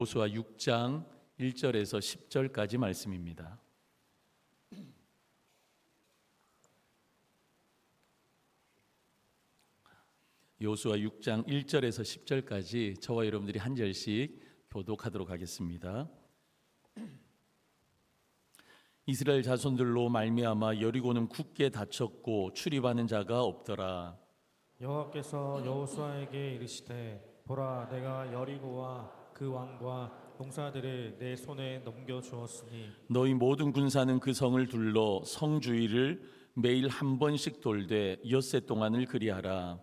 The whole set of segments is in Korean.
여호수아 6장 1절에서 10절까지 말씀입니다. 여호수아 6장 1절에서 10절까지 저와 여러분들이 한 절씩 교독하도록 하겠습니다. 이스라엘 자손들로 말미암아 여리고는 굳게 닫혔고 출입하는 자가 없더라. 여호와께서 여호수아에게 이르시되 보라 내가 여리고와 그 왕과 용사들을 내 손에 넘겨 주었으니 너희 모든 군사는 그 성을 둘러 성 주위를 매일 한 번씩 돌되 엿새 동안을 그리하라.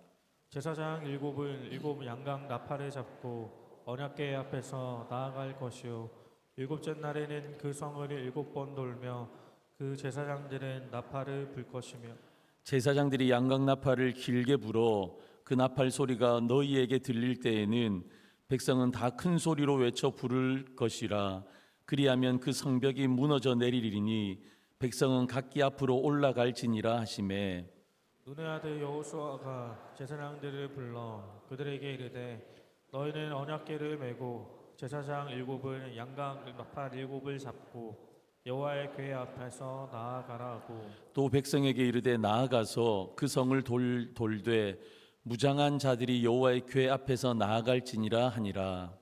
제사장 일곱 양강 나팔을 잡고 언약궤 앞에서 나아갈 것이요 일곱째 날에는 그 성을 7번 돌며 그 제사장들은 나팔을 불 것이며 제사장들이 양각 나팔을 길게 불어 그 나팔 소리가 너희에게 들릴 때에는 백성은 다 큰 소리로 외쳐 부를 것이라. 그리하면 그 성벽이 무너져 내리리니 백성은 각기 앞으로 올라갈지니라 하시매. 눈의 아들 여호수아가 제사장들을 불러 그들에게 이르되 너희는 언약궤를 메고 제사장 7을 양각 나팔 7을 잡고 여호와의 궤 앞에서 나아가라 하고 또 백성에게 이르되 나아가서 그 성을 돌되 무장한 자들이 여호와의 궤 앞에서 나아갈지니라 하니라.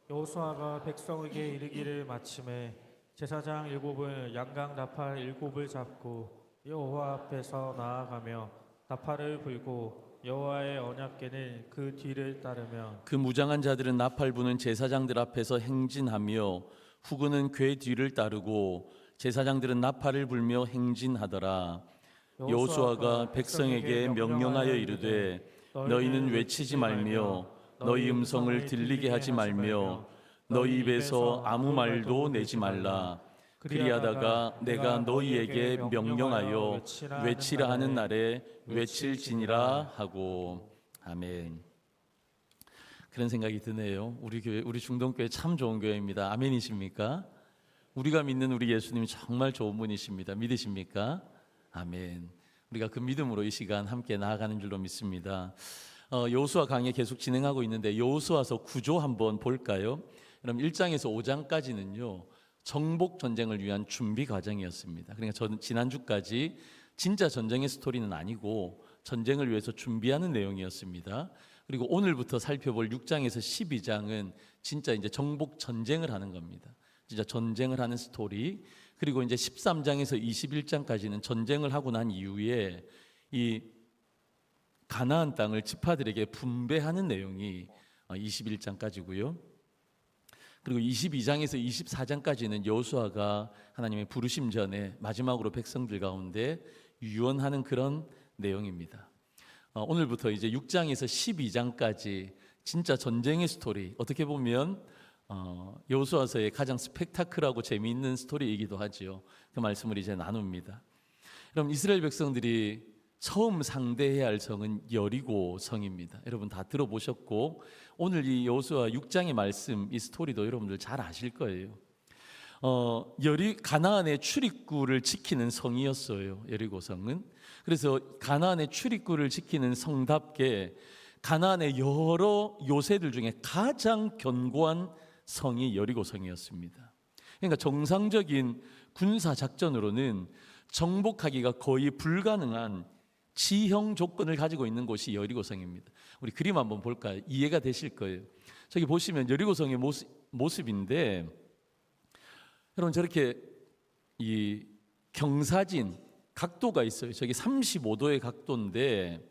여호수아가 백성에게 이르기를 마침에 제사장 7을 양각 나팔 7을 잡고 여호와 앞에서 나아가며 나팔을 불고 여호와의 언약궤는 그 뒤를 따르며 그 무장한 자들은 나팔 부는 제사장들 앞에서 행진하며 후군은 궤 뒤를 따르고 제사장들은 나팔을 불며 행진하더라. 여호수아가 백성에게 명령하여 이르되 너희는 외치지 말며 너희 음성을 들리게 하지 말며 너희 입에서 아무 말도 내지 말라. 그리하다가 내가 너희에게 명령하여 외치라 하는 날에 외칠지니라 하고. 아멘. 그런 생각이 드네요. 우리 교회, 우리 중동교회 참 좋은 교회입니다. 아멘이십니까? 우리가 믿는 우리 예수님이 정말 좋은 분이십니다. 믿으십니까? 아멘. 우리가 그 믿음으로 이 시간 함께 나아가는 줄로 믿습니다. 여호수아 강의 계속 진행하고 있는데 여호수아서 구조 한번 볼까요? 그럼 1장에서 5장까지는요 정복 전쟁을 위한 준비 과정이었습니다. 그러니까 지난주까지 진짜 전쟁의 스토리는 아니고 전쟁을 위해서 준비하는 내용이었습니다. 그리고 오늘부터 살펴볼 6장에서 12장은 진짜 이제 정복 전쟁을 하는 겁니다. 진짜 전쟁을 하는 스토리. 그리고 이제 13장에서 21장까지는 전쟁을 하고 난 이후에 이 가나안 땅을 지파들에게 분배하는 내용이 21장까지고요. 그리고 22장에서 24장까지는 여호수아가 하나님의 부르심 전에 마지막으로 백성들 가운데 유언하는 그런 내용입니다. 오늘부터 이제 6장에서 12장까지 진짜 전쟁의 스토리, 어떻게 보면 여호수아서의 가장 스펙타클하고 재미있는 스토리이기도 하지요. 그 말씀을 이제 나눕니다. 그럼 이스라엘 백성들이 처음 상대해야 할 성은 여리고 성입니다. 여러분 다 들어보셨고 오늘 이 여호수아 6장의 말씀, 이 스토리도 여러분들 잘 아실 거예요. 가나안의 출입구를 지키는 성이었어요. 여리고 성은. 그래서 가나안의 출입구를 지키는 성답게 가나안의 여러 요새들 중에 가장 견고한 성이 여리고 성이었습니다. 그러니까 정상적인 군사 작전으로는 정복하기가 거의 불가능한 지형 조건을 가지고 있는 곳이 여리고성입니다. 우리 그림 한번 볼까요? 이해가 되실 거예요. 저기 보시면 여리고성의 모습인데 여러분 저렇게 이 경사진 각도가 있어요. 저기 35도의 각도인데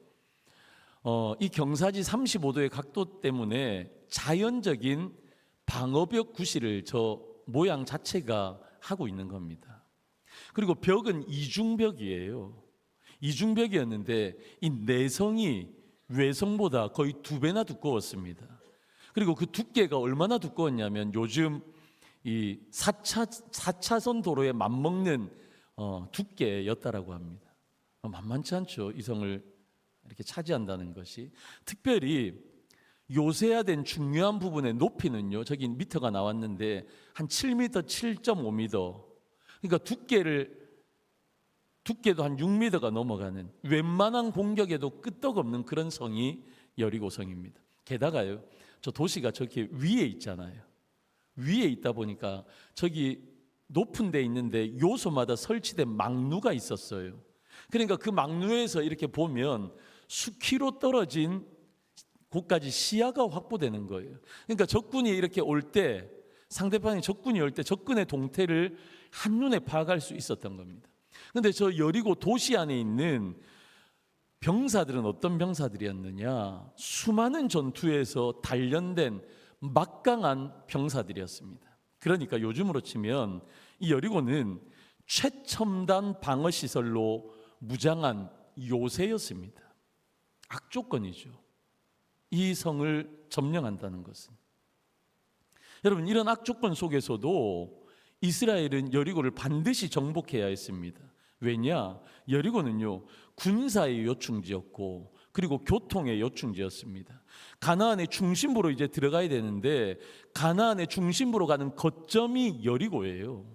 이 경사지 35도의 각도 때문에 자연적인 방어벽 구실을 저 모양 자체가 하고 있는 겁니다. 그리고 벽은 이중벽이에요. 이중벽이었는데 이 내성이 외성보다 거의 2배나 두꺼웠습니다. 그리고 그 두께가 얼마나 두꺼웠냐면 요즘 이 4차선 도로에 맞먹는 두께였다라고 합니다. 만만치 않죠. 이 성을 이렇게 차지한다는 것이. 특별히 요새화된 중요한 부분의 높이는요, 저기 미터가 나왔는데 한 7m, 7.5m. 그러니까 두께도 한 6m가 넘어가는, 웬만한 공격에도 끄떡없는 그런 성이 여리고성입니다. 게다가요, 저 도시가 저렇게 위에 있잖아요. 위에 있다 보니까 저기 높은 데 있는데 요소마다 설치된 망루가 있었어요. 그러니까 그 망루에서 이렇게 보면 수키로 떨어진 곳까지 시야가 확보되는 거예요. 그러니까 적군이 이렇게 올 때, 상대방이 적군이 올 때 적군의 동태를 한눈에 파악할 수 있었던 겁니다. 그런데 저 여리고 도시 안에 있는 병사들은 어떤 병사들이었느냐? 수많은 전투에서 단련된 막강한 병사들이었습니다. 그러니까 요즘으로 치면 이 여리고는 최첨단 방어 시설로 무장한 요새였습니다. 악조건이죠. 이 성을 점령한다는 것은. 여러분, 이런 악조건 속에서도 이스라엘은 여리고를 반드시 정복해야 했습니다. 왜냐? 여리고는요, 군사의 요충지였고 그리고 교통의 요충지였습니다. 가나안의 중심부로 이제 들어가야 되는데 가나안의 중심부로 가는 거점이 여리고예요.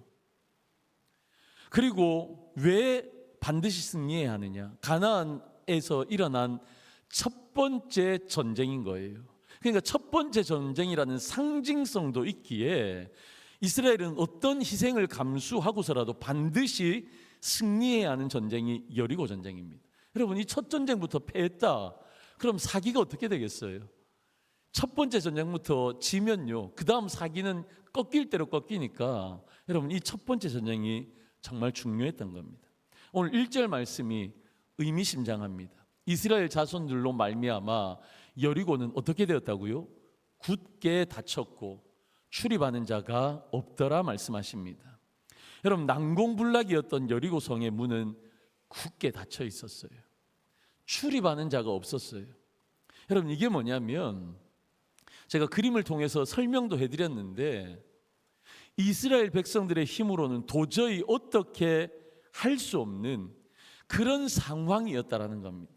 그리고 왜 반드시 승리해야 하느냐? 가나안에서 일어난 첫 번째 전쟁인 거예요. 그러니까 첫 번째 전쟁이라는 상징성도 있기에 이스라엘은 어떤 희생을 감수하고서라도 반드시 승리해야 하는 전쟁이 여리고 전쟁입니다. 여러분, 이 첫 전쟁부터 패했다. 그럼 사기가 어떻게 되겠어요? 첫 번째 전쟁부터 지면요, 그 다음 사기는 꺾일 대로 꺾이니까 여러분, 이 첫 번째 전쟁이 정말 중요했던 겁니다. 오늘 1절 말씀이 의미심장합니다. 이스라엘 자손들로 말미암아 여리고는 어떻게 되었다고요? 굳게 닫혔고 출입하는 자가 없더라 말씀하십니다. 여러분, 난공불락이었던 여리고 성의 문은 굳게 닫혀 있었어요. 출입하는 자가 없었어요. 여러분, 이게 뭐냐면 제가 그림을 통해서 설명도 해드렸는데 이스라엘 백성들의 힘으로는 도저히 어떻게 할 수 없는 그런 상황이었다라는 겁니다.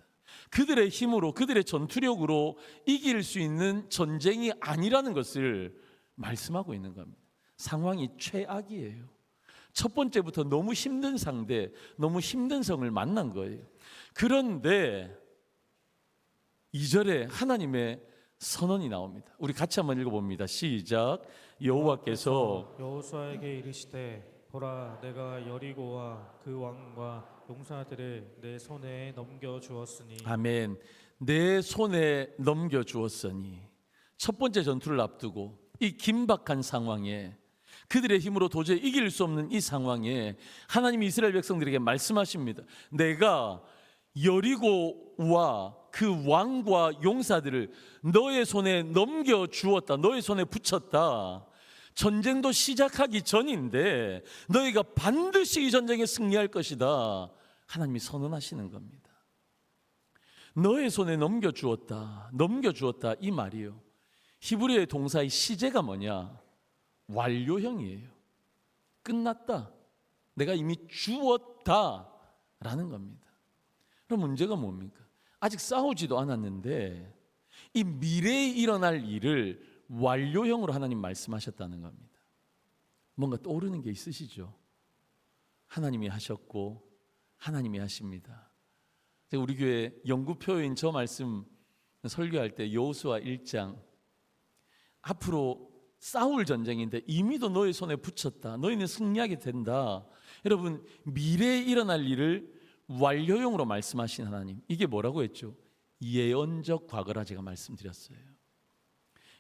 그들의 힘으로, 그들의 전투력으로 이길 수 있는 전쟁이 아니라는 것을 말씀하고 있는 겁니다. 상황이 최악이에요. 첫 번째부터 너무 힘든 상대, 너무 힘든 성을 만난 거예요. 그런데 2절에 하나님의 선언이 나옵니다. 우리 같이 한번 읽어봅니다. 시작. 여호와께서 여호수아에게 이르시되 보라, 내가 여리고와 그 왕과 용사들을 내 손에 넘겨 주었으니. 아멘. 내 손에 넘겨 주었으니. 첫 번째 전투를 앞두고 이 긴박한 상황에, 그들의 힘으로 도저히 이길 수 없는 이 상황에 하나님이 이스라엘 백성들에게 말씀하십니다. 내가 여리고와 그 왕과 용사들을 너의 손에 넘겨 주었다. 너의 손에 붙였다. 전쟁도 시작하기 전인데 너희가 반드시 이 전쟁에 승리할 것이다. 하나님이 선언하시는 겁니다. 너의 손에 넘겨 주었다. 넘겨 주었다, 이 말이요, 히브리어의 동사의 시제가 뭐냐? 완료형이에요. 끝났다. 내가 이미 주었다 라는 겁니다. 그럼 문제가 뭡니까? 아직 싸우지도 않았는데 이 미래에 일어날 일을 완료형으로 하나님 말씀하셨다는 겁니다. 뭔가 떠오르는 게 있으시죠? 하나님이 하셨고 하나님이 하십니다. 제가 우리 교회 영구표인 저 말씀 설교할 때 여호수아 1장, 앞으로 싸울 전쟁인데 이미도 너의 손에 붙였다. 너희는 승리하게 된다. 여러분, 미래에 일어날 일을 완료형으로 말씀하신 하나님, 이게 뭐라고 했죠? 예언적 과거라 제가 말씀드렸어요.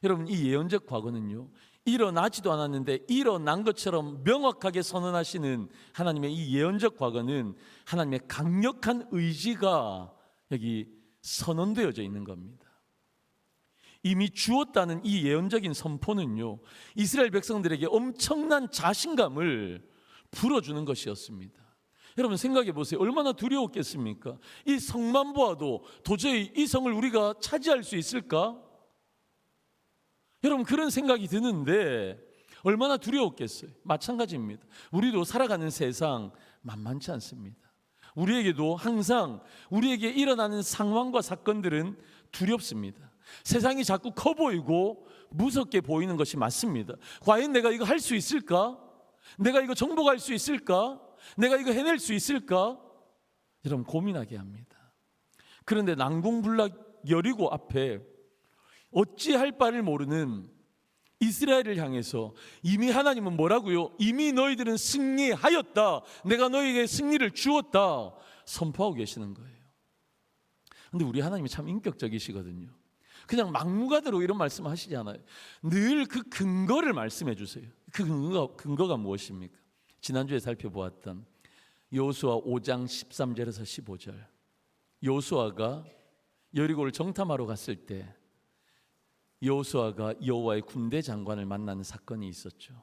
여러분, 이 예언적 과거는요, 일어나지도 않았는데 일어난 것처럼 명확하게 선언하시는 하나님의 이 예언적 과거는 하나님의 강력한 의지가 여기 선언되어져 있는 겁니다. 이미 주었다는 이 예언적인 선포는요, 이스라엘 백성들에게 엄청난 자신감을 불어주는 것이었습니다. 여러분, 생각해 보세요. 얼마나 두려웠겠습니까? 이 성만 보아도 도저히 이 성을 우리가 차지할 수 있을까? 여러분, 그런 생각이 드는데 얼마나 두려웠겠어요. 마찬가지입니다. 우리도 살아가는 세상 만만치 않습니다. 우리에게도 항상 우리에게 일어나는 상황과 사건들은 두렵습니다. 세상이 자꾸 커 보이고 무섭게 보이는 것이 맞습니다. 과연 내가 이거 할 수 있을까? 내가 이거 정복할 수 있을까? 내가 이거 해낼 수 있을까? 여러분, 고민하게 합니다. 그런데 난공불락 여리고 앞에 어찌할 바를 모르는 이스라엘을 향해서 이미 하나님은 뭐라고요? 이미 너희들은 승리하였다. 내가 너희에게 승리를 주었다. 선포하고 계시는 거예요. 근데 우리 하나님이 참 인격적이시거든요. 그냥 막무가내로 이런 말씀 하시지 않아요. 늘 그 근거를 말씀해 주세요. 그 근거가 무엇입니까? 지난주에 살펴보았던 여호수아 5장 13절에서 15절. 여호수아가 여리고를 정탐하러 갔을 때 여호수아가 여호와의 군대 장관을 만나는 사건이 있었죠.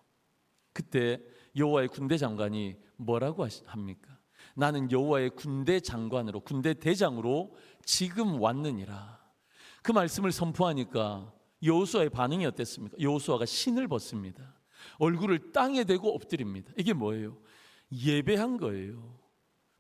그때 여호와의 군대 장관이 뭐라고 합니까? 나는 여호와의 군대 장관으로, 군대 대장으로 지금 왔느니라. 그 말씀을 선포하니까 여호수아의 반응이 어땠습니까? 여호수아가 신을 벗습니다. 얼굴을 땅에 대고 엎드립니다. 이게 뭐예요? 예배한 거예요.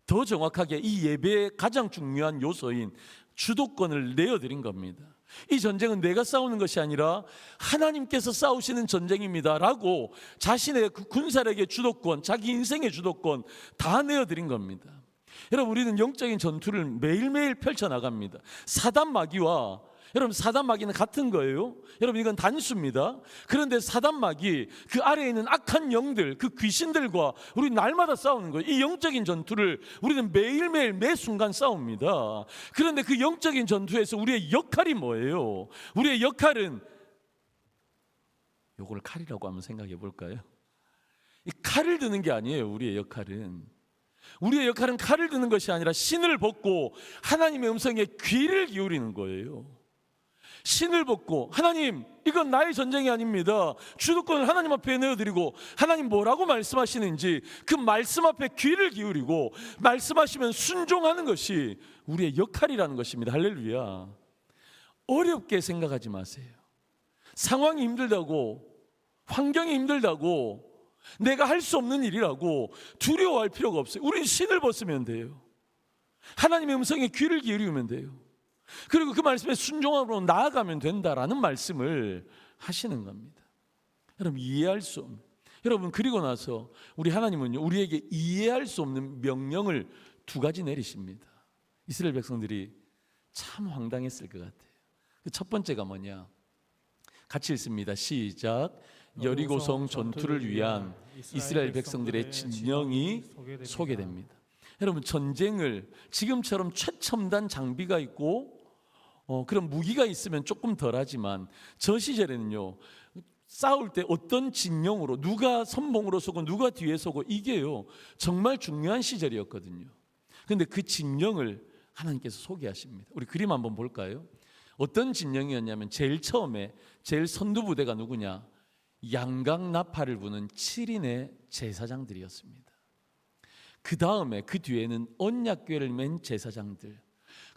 더 정확하게 이 예배의 가장 중요한 요소인 주도권을 내어드린 겁니다. 이 전쟁은 내가 싸우는 것이 아니라 하나님께서 싸우시는 전쟁입니다 라고 자신의 그 군사력의 주도권, 자기 인생의 주도권 다 내어드린 겁니다. 여러분, 우리는 영적인 전투를 매일매일 펼쳐나갑니다. 사단 마귀와, 여러분, 사단 마귀는 같은 거예요. 여러분, 이건 단수입니다. 그런데 사단 마귀, 그 아래에 있는 악한 영들, 그 귀신들과 우리 날마다 싸우는 거예요. 이 영적인 전투를 우리는 매일매일 매 순간 싸웁니다. 그런데 그 영적인 전투에서 우리의 역할이 뭐예요? 우리의 역할은, 요걸 칼이라고 한번 생각해 볼까요? 이 칼을 드는 게 아니에요. 우리의 역할은 칼을 드는 것이 아니라 신을 벗고 하나님의 음성에 귀를 기울이는 거예요. 신을 벗고, 하나님, 이건 나의 전쟁이 아닙니다. 주도권을 하나님 앞에 내어드리고 하나님 뭐라고 말씀하시는지 그 말씀 앞에 귀를 기울이고 말씀하시면 순종하는 것이 우리의 역할이라는 것입니다. 할렐루야. 어렵게 생각하지 마세요. 상황이 힘들다고, 환경이 힘들다고, 내가 할 수 없는 일이라고 두려워할 필요가 없어요. 우리는 신을 벗으면 돼요. 하나님의 음성에 귀를 기울이면 돼요. 그리고 그 말씀에 순종함으로 나아가면 된다라는 말씀을 하시는 겁니다. 여러분, 이해할 수 없는, 여러분, 그리고 나서 우리 하나님은요, 우리에게 이해할 수 없는 명령을 두 가지 내리십니다. 이스라엘 백성들이 참 황당했을 것 같아요. 그 첫 번째가 뭐냐? 같이 읽습니다. 시작. 여리고성 전투를 위한 이스라엘 백성들의 진영이 소개됩니다. 여러분, 전쟁을 지금처럼 최첨단 장비가 있고 그런 무기가 있으면 조금 덜하지만 저 시절에는요, 싸울 때 어떤 진영으로, 누가 선봉으로 서고 누가 뒤에 서고, 이게요 정말 중요한 시절이었거든요. 그런데 그 진영을 하나님께서 소개하십니다. 우리 그림 한번 볼까요? 어떤 진영이었냐면 제일 처음에 제일 선두부대가 누구냐? 양각 나팔을 부는 7인의 제사장들이었습니다. 그 다음에 그 뒤에는 언약궤를 맨 제사장들,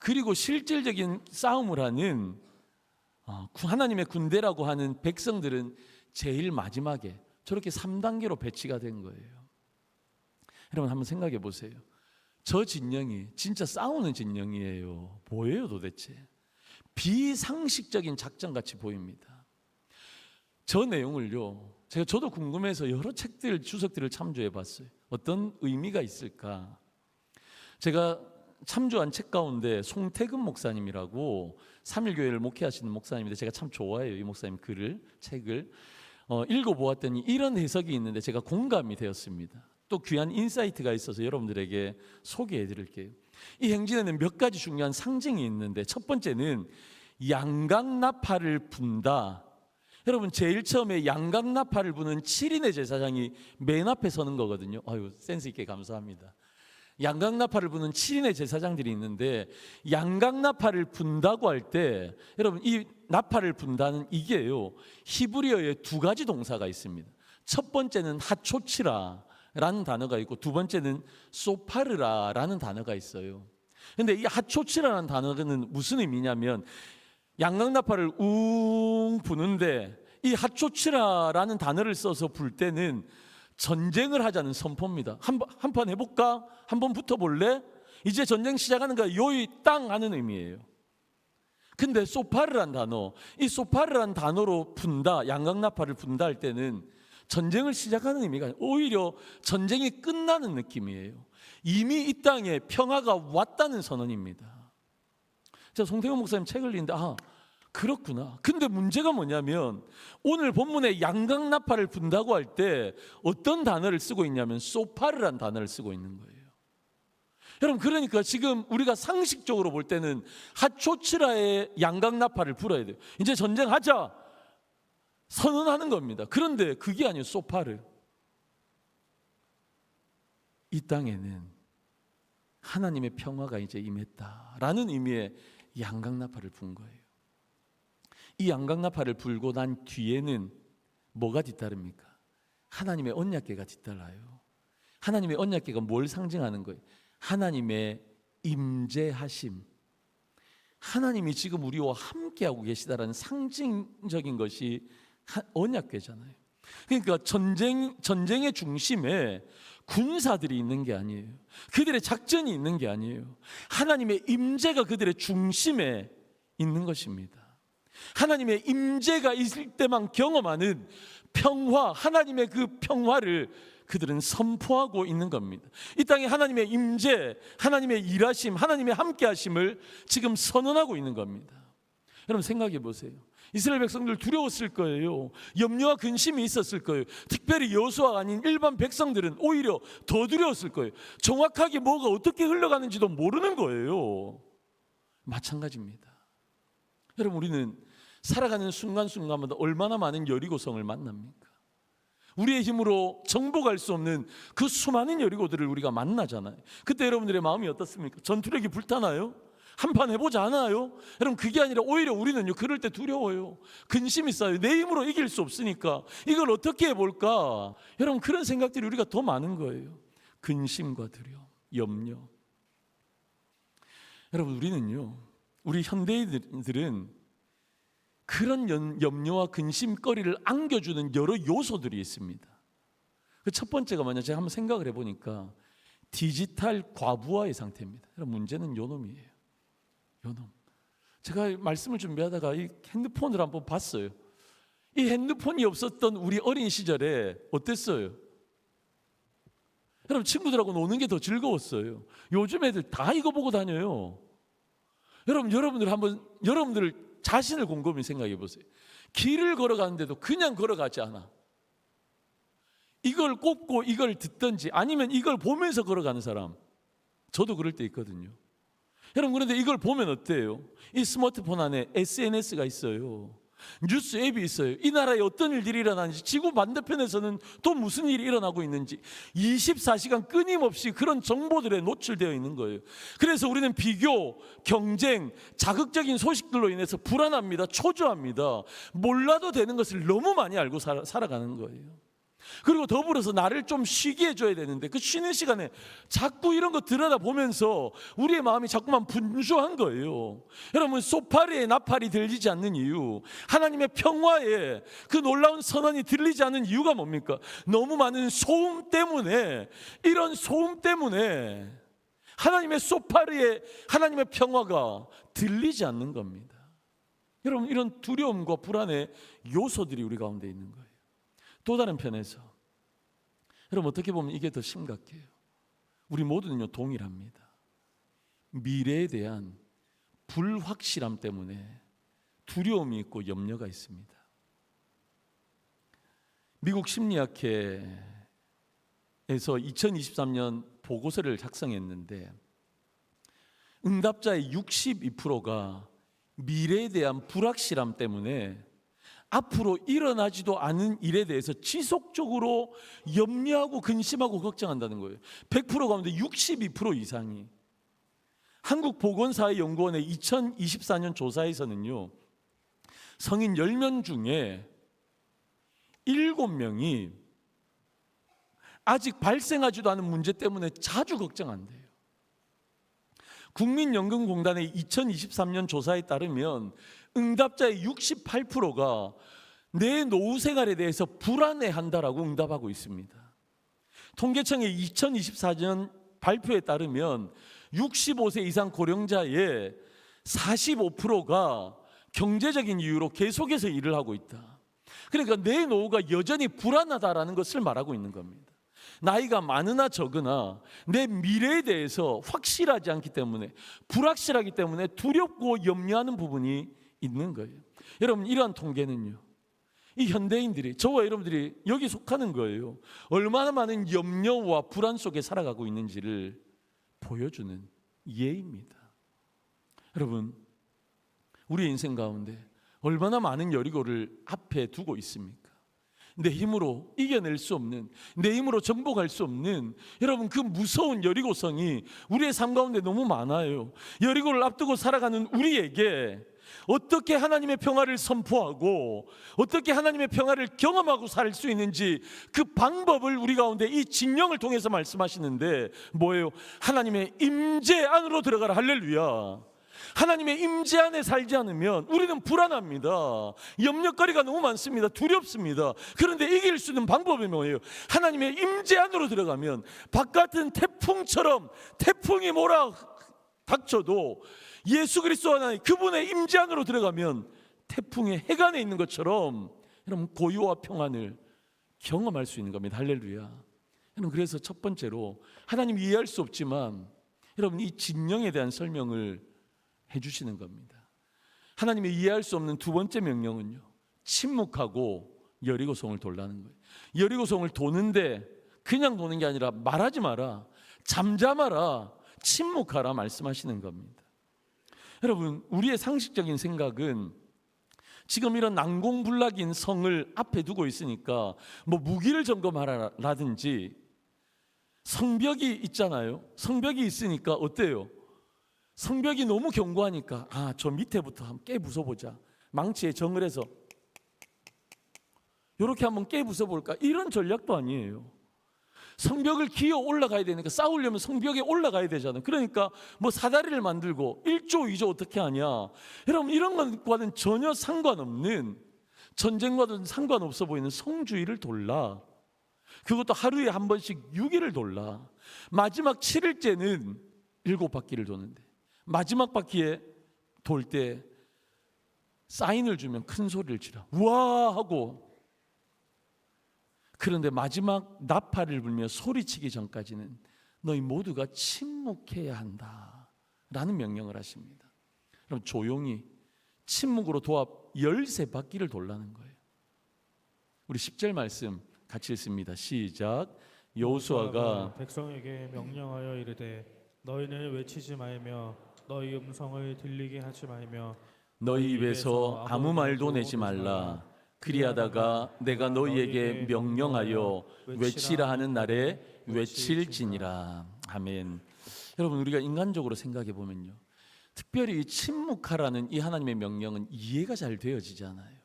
그리고 실질적인 싸움을 하는 하나님의 군대라고 하는 백성들은 제일 마지막에 저렇게 3단계로 배치가 된 거예요. 여러분, 한번 생각해 보세요. 저 진영이 진짜 싸우는 진영이에요. 뭐예요 도대체? 비상식적인 작전같이 보입니다. 저 내용을요, 저도 궁금해서 여러 책들, 주석들을 참조해 봤어요. 어떤 의미가 있을까? 제가 참조한 책 가운데 송태근 목사님이라고 3일교회를 목회하시는 목사님인데 제가 참 좋아해요. 이 목사님 책을 읽어보았더니 이런 해석이 있는데 제가 공감이 되었습니다. 또 귀한 인사이트가 있어서 여러분들에게 소개해 드릴게요. 이 행진에는 몇 가지 중요한 상징이 있는데, 첫 번째는 양각 나팔을 분다. 여러분, 제일 처음에 양각 나팔을 부는 7인의 제사장이 맨 앞에 서는 거거든요. 아유, 센스 있게 감사합니다. 양각 나팔을 부는 7인의 제사장들이 있는데, 양각 나팔을 분다고 할 때 여러분, 이 나팔을 분다는 이게요, 히브리어에 두 가지 동사가 있습니다. 첫 번째는 하초치라라는 단어가 있고, 두 번째는 소파르라라는 단어가 있어요. 근데 이 하초치라라는 단어는 무슨 의미냐면, 양각 나팔을 웅 부는데 이 하초치라라는 단어를 써서 불 때는 전쟁을 하자는 선포입니다. 한판 해볼까? 한번 붙어볼래? 이제 전쟁 시작하는 거야. 요이 땅 하는 의미예요. 근데 소파르란 단어, 이 소파르란 단어로 분다, 양각 나팔을 분다 할 때는 전쟁을 시작하는 의미가 아니라 오히려 전쟁이 끝나는 느낌이에요. 이미 이 땅에 평화가 왔다는 선언입니다. 제가 송태근 목사님 책을 읽는데 그렇구나. 근데 문제가 뭐냐면 오늘 본문에 양강나팔을 분다고 할 때 어떤 단어를 쓰고 있냐면 소파르란 단어를 쓰고 있는 거예요. 여러분, 그러니까 지금 우리가 상식적으로 볼 때는 하초치라의 양강나팔을 불어야 돼요. 이제 전쟁하자 선언하는 겁니다. 그런데 그게 아니에요. 소파르. 이 땅에는 하나님의 평화가 이제 임했다라는 의미의 양강나팔을 분 거예요. 이 양강나팔을 불고 난 뒤에는 뭐가 뒤따릅니까? 하나님의 언약궤가 뒤따라요. 하나님의 언약궤가 뭘 상징하는 거예요? 하나님의 임재하심. 하나님이 지금 우리와 함께하고 계시다라는 상징적인 것이 언약궤잖아요. 그러니까 전쟁의 중심에 군사들이 있는 게 아니에요. 그들의 작전이 있는 게 아니에요. 하나님의 임재가 그들의 중심에 있는 것입니다. 하나님의 임재가 있을 때만 경험하는 평화, 하나님의 그 평화를 그들은 선포하고 있는 겁니다. 이 땅에 하나님의 임재, 하나님의 일하심, 하나님의 함께하심을 지금 선언하고 있는 겁니다. 여러분 생각해 보세요. 이스라엘 백성들 두려웠을 거예요. 염려와 근심이 있었을 거예요. 특별히 여호수아가 아닌 일반 백성들은 오히려 더 두려웠을 거예요. 정확하게 뭐가 어떻게 흘러가는지도 모르는 거예요. 마찬가지입니다. 여러분, 우리는 살아가는 순간순간마다 얼마나 많은 여리고성을 만납니까? 우리의 힘으로 정복할 수 없는 그 수많은 여리고들을 우리가 만나잖아요. 그때 여러분들의 마음이 어떻습니까? 전투력이 불타나요? 한판 해보자 하나요? 여러분, 그게 아니라 오히려 우리는요, 그럴 때 두려워요. 근심이 쌓여요. 내 힘으로 이길 수 없으니까 이걸 어떻게 해볼까? 여러분, 그런 생각들이 우리가 더 많은 거예요. 근심과 두려움, 염려. 여러분, 우리 현대인들은 그런 염려와 근심거리를 안겨주는 여러 요소들이 있습니다. 그 첫 번째가 뭐냐, 제가 한번 생각을 해보니까 디지털 과부하의 상태입니다. 여러분, 문제는 요놈이에요. 요놈. 제가 말씀을 준비하다가 이 핸드폰을 한번 봤어요. 이 핸드폰이 없었던 우리 어린 시절에 어땠어요? 여러분, 친구들하고 노는 게 더 즐거웠어요. 요즘 애들 다 이거 보고 다녀요. 여러분들 자신을 곰곰이 생각해 보세요. 길을 걸어가는데도 그냥 걸어가지 않아. 이걸 꼽고 이걸 듣든지 아니면 이걸 보면서 걸어가는 사람, 저도 그럴 때 있거든요. 여러분, 그런데 이걸 보면 어때요? 이 스마트폰 안에 SNS가 있어요. 뉴스 앱이 있어요. 이 나라에 어떤 일들이 일어나는지, 지구 반대편에서는 또 무슨 일이 일어나고 있는지 24시간 끊임없이 그런 정보들에 노출되어 있는 거예요. 그래서 우리는 비교, 경쟁, 자극적인 소식들로 인해서 불안합니다. 초조합니다. 몰라도 되는 것을 너무 많이 알고 살아가는 거예요. 그리고 더불어서 나를 좀 쉬게 해줘야 되는데 그 쉬는 시간에 자꾸 이런 거 들여다보면서 우리의 마음이 자꾸만 분주한 거예요. 여러분, 소파리의 나팔이 들리지 않는 이유, 하나님의 평화에 그 놀라운 선언이 들리지 않는 이유가 뭡니까? 너무 많은 소음 때문에, 이런 소음 때문에 하나님의 소파리의 하나님의 평화가 들리지 않는 겁니다. 여러분, 이런 두려움과 불안의 요소들이 우리 가운데 있는 거예요. 또 다른 편에서 여러분, 어떻게 보면 이게 더 심각해요. 우리 모두는요, 동일합니다. 미래에 대한 불확실함 때문에 두려움이 있고 염려가 있습니다. 미국 심리학회에서 2023년 보고서를 작성했는데 응답자의 62%가 미래에 대한 불확실함 때문에 앞으로 일어나지도 않은 일에 대해서 지속적으로 염려하고 근심하고 걱정한다는 거예요. 100% 가운데 62% 이상이. 한국보건사회연구원의 2024년 조사에서는요, 성인 10명 중에 7명이 아직 발생하지도 않은 문제 때문에 자주 걱정한대요. 국민연금공단의 2023년 조사에 따르면 응답자의 68%가 내 노후 생활에 대해서 불안해한다라고 응답하고 있습니다. 통계청의 2024년 발표에 따르면 65세 이상 고령자의 45%가 경제적인 이유로 계속해서 일을 하고 있다. 그러니까 내 노후가 여전히 불안하다라는 것을 말하고 있는 겁니다. 나이가 많으나 적으나 내 미래에 대해서 확실하지 않기 때문에, 불확실하기 때문에 두렵고 염려하는 부분이 있는 거예요. 여러분 이러한 통계는요, 이 현대인들이, 저와 여러분들이 여기 속하는 거예요. 얼마나 많은 염려와 불안 속에 살아가고 있는지를 보여주는 예입니다. 여러분, 우리 인생 가운데 얼마나 많은 여리고를 앞에 두고 있습니까? 내 힘으로 이겨낼 수 없는, 내 힘으로 정복할 수 없는, 여러분 그 무서운 여리고성이 우리의 삶 가운데 너무 많아요. 여리고를 앞두고 살아가는 우리에게 어떻게 하나님의 평화를 선포하고 어떻게 하나님의 평화를 경험하고 살 수 있는지, 그 방법을 우리 가운데 이 진영을 통해서 말씀하시는데 뭐예요? 하나님의 임재 안으로 들어가라. 할렐루야. 하나님의 임재 안에 살지 않으면 우리는 불안합니다. 염려거리가 너무 많습니다. 두렵습니다. 그런데 이길 수 있는 방법이 뭐예요? 하나님의 임재 안으로 들어가면 바깥은 태풍처럼 태풍이 몰아 닥쳐도 예수 그리스도 하나님 그분의 임재 안으로 들어가면 태풍의 해관에 있는 것처럼 여러분 고요와 평안을 경험할 수 있는 겁니다. 할렐루야. 여러분 그래서 첫 번째로 하나님 이해할 수 없지만 여러분 이 진영에 대한 설명을 해주시는 겁니다. 하나님이 이해할 수 없는 두 번째 명령은요, 침묵하고 여리고성을 돌라는 거예요. 여리고성을 도는데 그냥 도는 게 아니라 말하지 마라, 잠잠하라, 침묵하라 말씀하시는 겁니다. 여러분 우리의 상식적인 생각은 지금 이런 난공불락인 성을 앞에 두고 있으니까 뭐 무기를 점검하라라든지, 성벽이 있잖아요. 성벽이 있으니까 어때요? 성벽이 너무 견고하니까 저 밑에부터 한번 깨 부숴보자, 망치에 정을 해서 이렇게 한번 깨 부숴볼까, 이런 전략도 아니에요. 성벽을 기어 올라가야 되니까, 싸우려면 성벽에 올라가야 되잖아요. 그러니까 뭐 사다리를 만들고 1조 2조 어떻게 하냐. 여러분 이런 것과는 전혀 상관없는, 전쟁과도 상관없어 보이는 성주의를 돌라. 그것도 하루에 한 번씩 6일을 돌라. 마지막 7일째는 7바퀴를 도는데 마지막 바퀴에 돌 때 사인을 주면 큰 소리를 치라. 우와 하고. 그런데 마지막 나팔을 불며 소리치기 전까지는 너희 모두가 침묵해야 한다 라는 명령을 하십니다. 그럼 조용히 침묵으로 도합 13바퀴를 돌라는 거예요. 우리 10절 말씀 같이 읽습니다. 시작. 여호수아가 백성에게 명령하여 이르되 너희는 외치지 말며 너희 음성을 들리게 하지 말며 너희 입에서 아무 말도 내지 말라. 그리하다가 내가 너희에게 명령하여 외치라 하는 날에 외칠지니라. 아멘. 여러분 우리가 인간적으로 생각해 보면요, 특별히 침묵하라는 이 하나님의 명령은 이해가 잘 되어지지 않아요.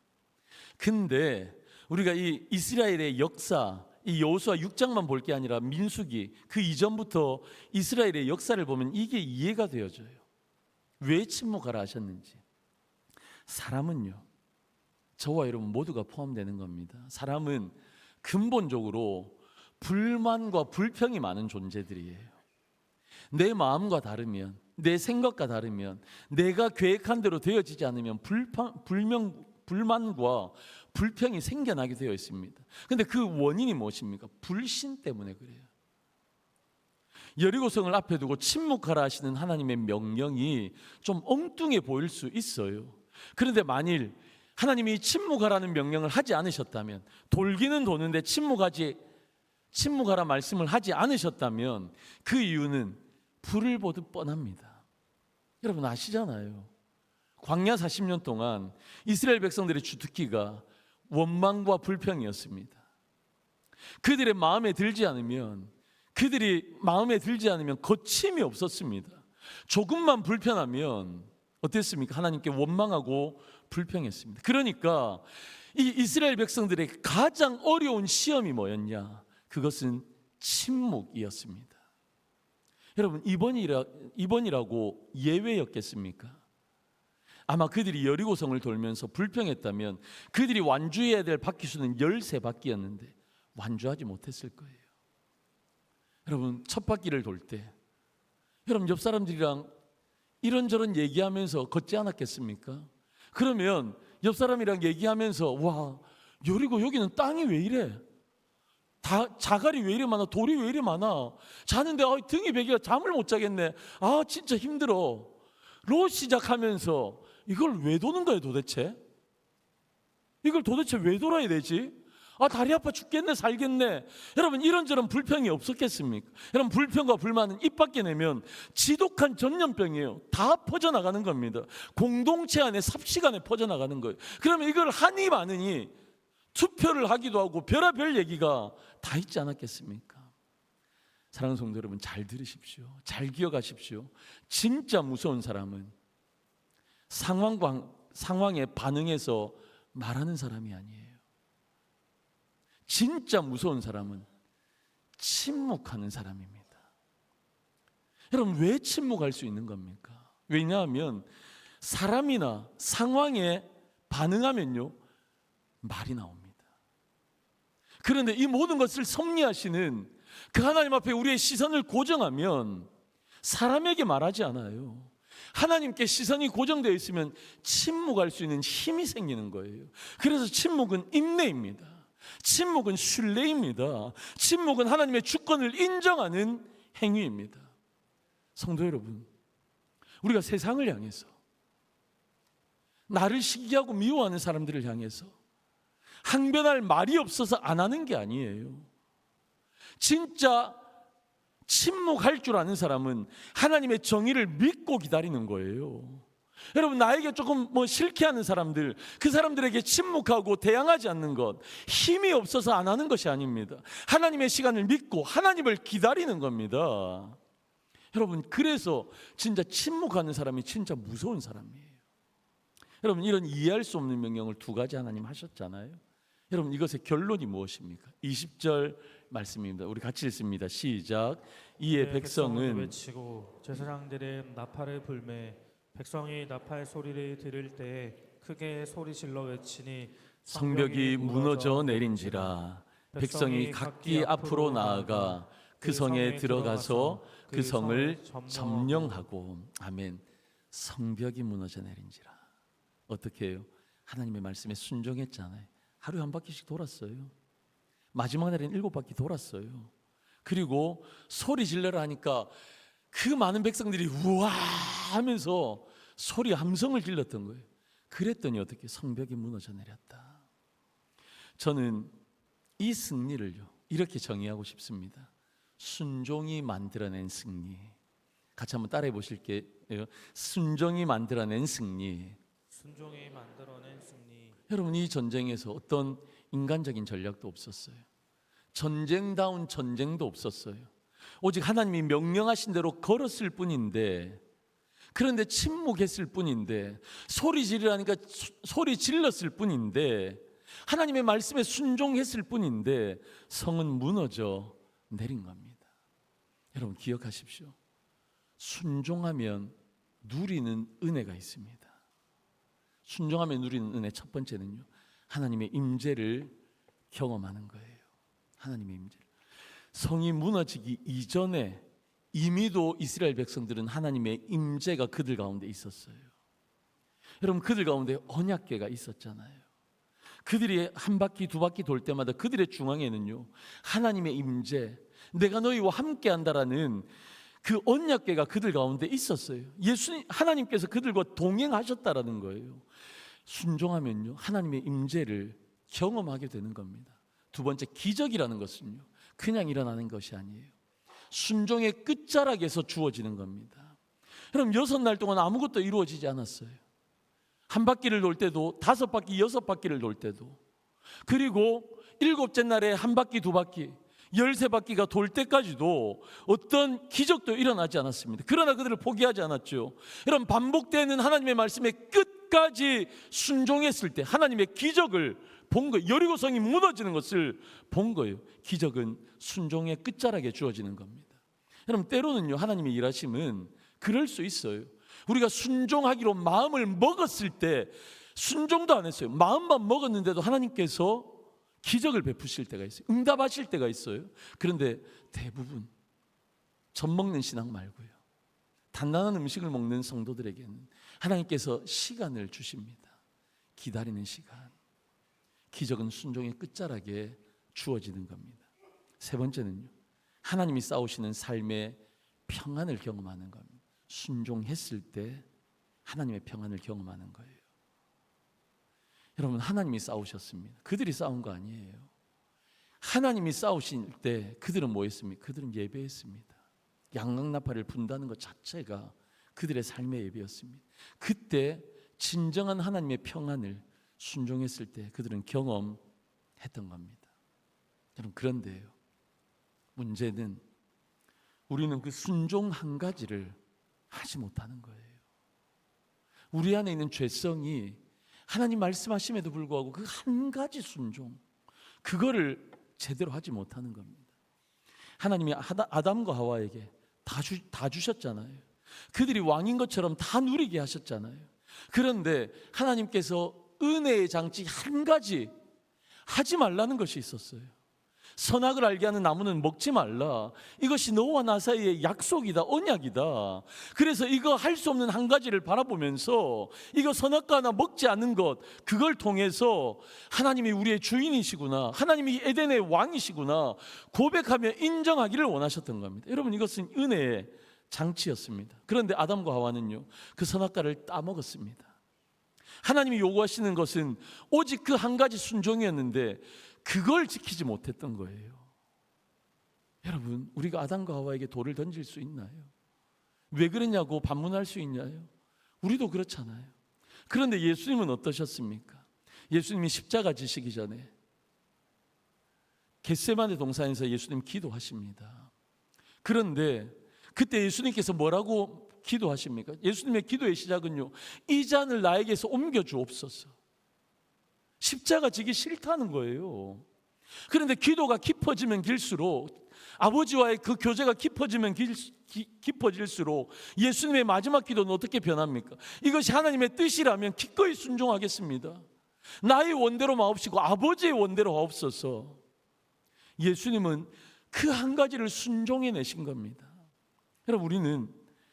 근데 우리가 이 이스라엘의 역사, 이 여호수아 6장만 볼 게 아니라 민수기 그 이전부터 이스라엘의 역사를 보면 이게 이해가 되어져요. 왜 침묵하라 하셨는지. 사람은요, 저와 여러분 모두가 포함되는 겁니다. 사람은 근본적으로 불만과 불평이 많은 존재들이에요. 내 마음과 다르면, 내 생각과 다르면, 내가 계획한 대로 되어지지 않으면 불만과 불평이 생겨나게 되어 있습니다. 그런데 그 원인이 무엇입니까? 불신 때문에 그래요. 여리고성을 앞에 두고 침묵하라 하시는 하나님의 명령이 좀 엉뚱해 보일 수 있어요. 그런데 만일 하나님이 침묵하라는 명령을 하지 않으셨다면, 돌기는 도는데 침묵하라 말씀을 하지 않으셨다면 그 이유는 불을 보듯 뻔합니다. 여러분 아시잖아요. 광야 40년 동안 이스라엘 백성들의 주특기가 원망과 불평이었습니다. 그들이 마음에 들지 않으면 거침이 없었습니다. 조금만 불편하면 어땠습니까? 하나님께 원망하고 불평했습니다. 그러니까 이 이스라엘 백성들의 가장 어려운 시험이 뭐였냐? 그것은 침묵이었습니다. 여러분 이번이라고 예외였겠습니까? 아마 그들이 여리고성을 돌면서 불평했다면 그들이 완주해야 될 바퀴 수는 13바퀴였는데 완주하지 못했을 거예요. 여러분 첫 바퀴를 돌 때 여러분 옆 사람들이랑 이런저런 얘기하면서 걷지 않았겠습니까? 그러면 옆 사람이랑 얘기하면서 와 여리고 여기는 땅이 왜 이래? 다 자갈이 왜 이래 많아? 돌이 왜 이래 많아? 자는데 등이 베개가 잠을 못 자겠네. 진짜 힘들어. 로 시작하면서 이걸 왜 도는 거예요 도대체? 이걸 도대체 왜 돌아야 되지? 다리 아파 죽겠네 살겠네. 여러분 이런저런 불평이 없었겠습니까? 여러분 불평과 불만은 입 밖에 내면 지독한 전염병이에요. 다 퍼져나가는 겁니다. 공동체 안에 삽시간에 퍼져나가는 거예요. 그러면 이걸 하니 마느니 투표를 하기도 하고 별의별 얘기가 다 있지 않았겠습니까? 사랑하는 성도 여러분, 잘 들으십시오. 잘 기억하십시오. 진짜 무서운 사람은 상황에 반응해서 말하는 사람이 아니에요. 진짜 무서운 사람은 침묵하는 사람입니다. 여러분 왜 침묵할 수 있는 겁니까? 왜냐하면 사람이나 상황에 반응하면요 말이 나옵니다. 그런데 이 모든 것을 섭리하시는 그 하나님 앞에 우리의 시선을 고정하면 사람에게 말하지 않아요. 하나님께 시선이 고정되어 있으면 침묵할 수 있는 힘이 생기는 거예요. 그래서 침묵은 인내입니다. 침묵은 신뢰입니다. 침묵은 하나님의 주권을 인정하는 행위입니다. 성도 여러분, 우리가 세상을 향해서 나를 시기하고 미워하는 사람들을 향해서 항변할 말이 없어서 안 하는 게 아니에요. 진짜 침묵할 줄 아는 사람은 하나님의 정의를 믿고 기다리는 거예요. 여러분 나에게 조금 싫게 하는 사람들, 그 사람들에게 침묵하고 대항하지 않는 것, 힘이 없어서 안 하는 것이 아닙니다. 하나님의 시간을 믿고 하나님을 기다리는 겁니다. 여러분 그래서 진짜 침묵하는 사람이 진짜 무서운 사람이에요. 여러분 이런 이해할 수 없는 명령을 두 가지 하나님 하셨잖아요. 여러분 이것의 결론이 무엇입니까? 20절 말씀입니다. 우리 같이 읽습니다. 시작. 이에 백성은 외치고 제사장들의 나팔을 불매 백성이 나팔 소리를 들을 때에 크게 소리질러 외치니 성벽이 무너져 내린지라. 백성이 각기 앞으로 나아가 그 성에 들어가서 그 성을 점령하고. 아멘. 성벽이 무너져 내린지라. 어떻게 해요? 하나님의 말씀에 순종했잖아요. 하루에 한 바퀴씩 돌았어요. 마지막 날에는 7바퀴 돌았어요. 그리고 소리 질러라 하니까 그 많은 백성들이 우와 하면서 소리 함성을 질렀던 거예요. 그랬더니 어떻게 성벽이 무너져 내렸다. 저는 이 승리를요 이렇게 정의하고 싶습니다. 순종이 만들어낸 승리. 같이 한번 따라해 보실게요. 순종이 만들어낸 승리. 순종이 만들어낸 승리. 여러분 이 전쟁에서 어떤 인간적인 전략도 없었어요. 전쟁다운 전쟁도 없었어요. 오직 하나님이 명령하신 대로 걸었을 뿐인데, 그런데 침묵했을 뿐인데, 소리 지르라니까 소리 질렀을 뿐인데, 하나님의 말씀에 순종했을 뿐인데 성은 무너져 내린 겁니다. 여러분 기억하십시오. 순종하면 누리는 은혜가 있습니다. 순종하면 누리는 은혜 첫 번째는요, 하나님의 임재를 경험하는 거예요. 하나님의 임재를. 성이 무너지기 이전에 이미도 이스라엘 백성들은 하나님의 임재가 그들 가운데 있었어요. 여러분 그들 가운데 언약궤가 있었잖아요. 그들이 한 바퀴 두 바퀴 돌 때마다 그들의 중앙에는요 하나님의 임재, 내가 너희와 함께 한다라는 그 언약궤가 그들 가운데 있었어요. 예수님 하나님께서 그들과 동행하셨다라는 거예요. 순종하면요 하나님의 임재를 경험하게 되는 겁니다. 두 번째, 기적이라는 것은요 그냥 일어나는 것이 아니에요. 순종의 끝자락에서 주어지는 겁니다. 여러분 6날 동안 아무것도 이루어지지 않았어요. 한 바퀴를 돌 때도 5바퀴 6바퀴를 돌 때도, 그리고 7째 날에 한 바퀴 두 바퀴 13바퀴가 돌 때까지도 어떤 기적도 일어나지 않았습니다. 그러나 그들을 포기하지 않았죠. 여러분 반복되는 하나님의 말씀에 끝까지 순종했을 때 하나님의 기적을 본 거예요. 여리고성이 무너지는 것을 본 거예요. 기적은 순종의 끝자락에 주어지는 겁니다. 여러분 때로는요 하나님의 일하심은 그럴 수 있어요. 우리가 순종하기로 마음을 먹었을 때 순종도 안 했어요. 마음만 먹었는데도 하나님께서 기적을 베푸실 때가 있어요. 응답하실 때가 있어요. 그런데 대부분 젖 먹는 신앙 말고요, 단단한 음식을 먹는 성도들에게는 하나님께서 시간을 주십니다. 기다리는 시간. 기적은 순종의 끝자락에 주어지는 겁니다. 세 번째는요, 하나님이 쌓으시는 삶의 평안을 경험하는 겁니다. 순종했을 때 하나님의 평안을 경험하는 거예요. 여러분, 하나님이 싸우셨습니다. 그들이 싸운 거 아니에요. 하나님이 싸우실 때 그들은 뭐 했습니까? 그들은 예배했습니다. 양강나팔을 분다는 것 자체가 그들의 삶의 예배였습니다. 그때 진정한 하나님의 평안을 순종했을 때 그들은 경험했던 겁니다. 여러분, 그런데요, 문제는 우리는 그 순종 한 가지를 하지 못하는 거예요. 우리 안에 있는 죄성이 하나님 말씀하심에도 불구하고 그 한 가지 순종, 그거를 제대로 하지 못하는 겁니다. 하나님이 아담과 하와에게 다 주셨잖아요. 그들이 왕인 것처럼 다 누리게 하셨잖아요. 그런데 하나님께서 은혜의 장치 한 가지 하지 말라는 것이 있었어요. 선악을 알게 하는 나무는 먹지 말라. 이것이 너와 나 사이의 약속이다, 언약이다. 그래서 이거 할 수 없는 한 가지를 바라보면서 이거 선악과 하나 먹지 않는 것, 그걸 통해서 하나님이 우리의 주인이시구나, 하나님이 에덴의 왕이시구나 고백하며 인정하기를 원하셨던 겁니다. 여러분, 이것은 은혜의 장치였습니다. 그런데 아담과 하와는요, 그 선악과를 따먹었습니다. 하나님이 요구하시는 것은 오직 그 한 가지 순종이었는데 그걸 지키지 못했던 거예요. 여러분, 우리가 아담과 하와에게 돌을 던질 수 있나요? 왜 그랬냐고 반문할 수 있나요? 우리도 그렇잖아요. 그런데 예수님은 어떠셨습니까? 예수님이 십자가 지시기 전에 겟세마네 동산에서 예수님 기도하십니다. 그런데 그때 예수님께서 뭐라고 기도하십니까? 예수님의 기도의 시작은요, 이 잔을 나에게서 옮겨 주옵소서. 십자가 지기 싫다는 거예요. 그런데 기도가 깊어지면 길수록, 아버지와의 그 교제가 깊어지면 깊어질수록 예수님의 마지막 기도는 어떻게 변합니까? 이것이 하나님의 뜻이라면 기꺼이 순종하겠습니다. 나의 원대로 마옵시고 아버지의 원대로 하옵소서. 예수님은 그 한 가지를 순종해내신 겁니다. 여러분, 우리는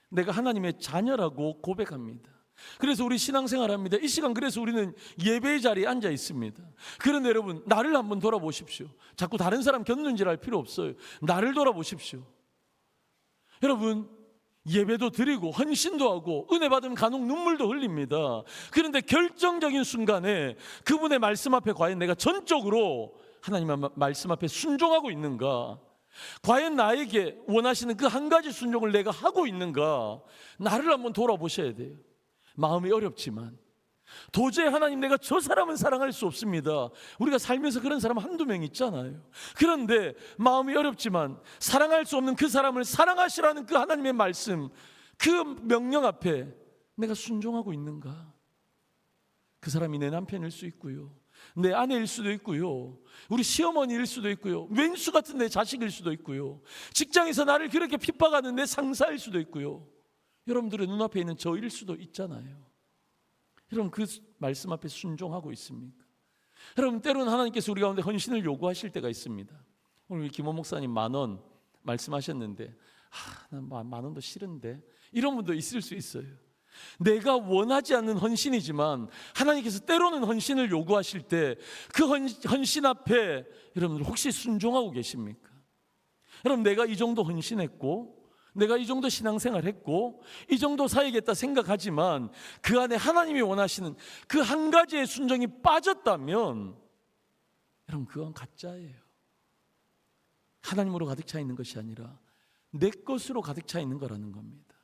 내가 하나님의 자녀라고 고백합니다. 그래서 우리 신앙생활합니다. 이 시간 그래서 우리는 예배의 자리에 앉아 있습니다. 그런데 여러분, 나를 한번 돌아보십시오. 자꾸 다른 사람 견눈질할 필요 없어요. 나를 돌아보십시오. 여러분, 예배도 드리고 헌신도 하고 은혜 받으면 간혹 눈물도 흘립니다. 그런데 결정적인 순간에 그분의 말씀 앞에 과연 내가 전적으로 하나님의 말씀 앞에 순종하고 있는가? 과연 나에게 원하시는 그 한 가지 순종을 내가 하고 있는가? 나를 한번 돌아보셔야 돼요. 마음이 어렵지만 도저히 하나님, 내가 저 사람은 사랑할 수 없습니다. 우리가 살면서 그런 사람 한두 명 있잖아요. 그런데 마음이 어렵지만 사랑할 수 없는 그 사람을 사랑하시라는 그 하나님의 말씀, 그 명령 앞에 내가 순종하고 있는가? 그 사람이 내 남편일 수 있고요, 내 아내일 수도 있고요, 우리 시어머니일 수도 있고요, 왼수 같은 내 자식일 수도 있고요, 직장에서 나를 그렇게 핍박하는 내 상사일 수도 있고요, 여러분들의 눈앞에 있는 저일 수도 있잖아요. 여러분, 그 말씀 앞에 순종하고 있습니까? 여러분, 때로는 하나님께서 우리 가운데 헌신을 요구하실 때가 있습니다. 오늘 김호 목사님 10,000원 말씀하셨는데, 난 10,000원도 싫은데, 이런 분도 있을 수 있어요. 내가 원하지 않는 헌신이지만 하나님께서 때로는 헌신을 요구하실 때 그 헌신 앞에 여러분들 혹시 순종하고 계십니까? 여러분, 내가 이 정도 헌신했고, 내가 이 정도 신앙생활 했고, 이 정도 사야겠다 생각하지만 그 안에 하나님이 원하시는 그 한 가지의 순종이 빠졌다면 여러분, 그건 가짜예요. 하나님으로 가득 차 있는 것이 아니라 내 것으로 가득 차 있는 거라는 겁니다.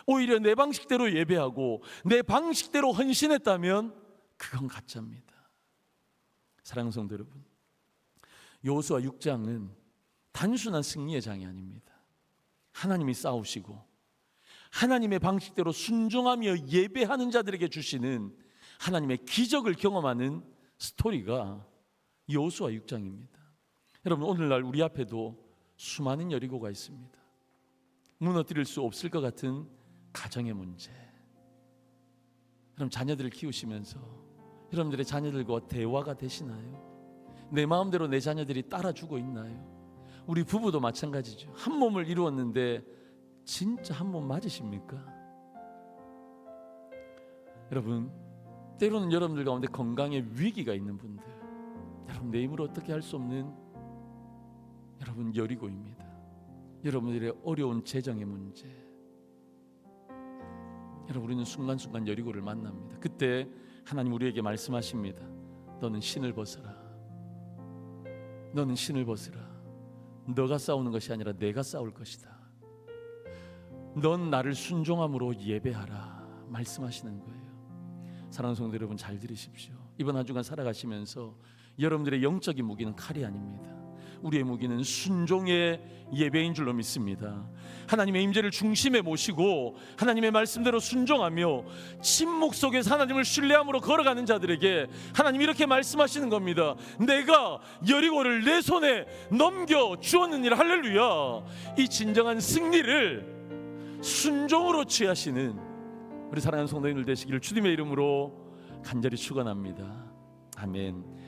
오히려 내 방식대로 예배하고 내 방식대로 헌신했다면 그건 가짜입니다. 사랑하는 성도 여러분, 여호수아 6장은 단순한 승리의 장이 아닙니다. 하나님이 싸우시고 하나님의 방식대로 순종하며 예배하는 자들에게 주시는 하나님의 기적을 경험하는 스토리가 여호수아 6장입니다. 여러분, 오늘날 우리 앞에도 수많은 여리고가 있습니다. 무너뜨릴 수 없을 것 같은 가정의 문제. 여러분, 자녀들을 키우시면서 여러분들의 자녀들과 대화가 되시나요? 내 마음대로 내 자녀들이 따라주고 있나요? 우리 부부도 마찬가지죠. 한 몸을 이루었는데 진짜 한 몸 맞으십니까? 여러분, 때로는 여러분들 가운데 건강에 위기가 있는 분들, 여러분, 내 힘으로 어떻게 할 수 없는 여러분 여리고입니다. 여러분들의 어려운 재정의 문제, 여러분, 우리는 순간순간 여리고를 만납니다. 그때 하나님 우리에게 말씀하십니다. 너는 신을 벗어라. 너는 신을 벗으라. 너가 싸우는 것이 아니라 내가 싸울 것이다. 넌 나를 순종함으로 예배하라 말씀하시는 거예요. 사랑하는 성도 여러분, 잘 들으십시오. 이번 한 주간 살아가시면서 여러분들의 영적인 무기는 칼이 아닙니다. 우리의 무기는 순종의 예배인 줄로 믿습니다. 하나님의 임재를 중심에 모시고 하나님의 말씀대로 순종하며 침묵 속에서 하나님을 신뢰함으로 걸어가는 자들에게 하나님이 이렇게 말씀하시는 겁니다. 내가 여리고를 내 손에 넘겨 주었느니라. 할렐루야. 이 진정한 승리를 순종으로 취하시는 우리 사랑하는 성도님들 되시기를 주님의 이름으로 간절히 축원합니다. 아멘.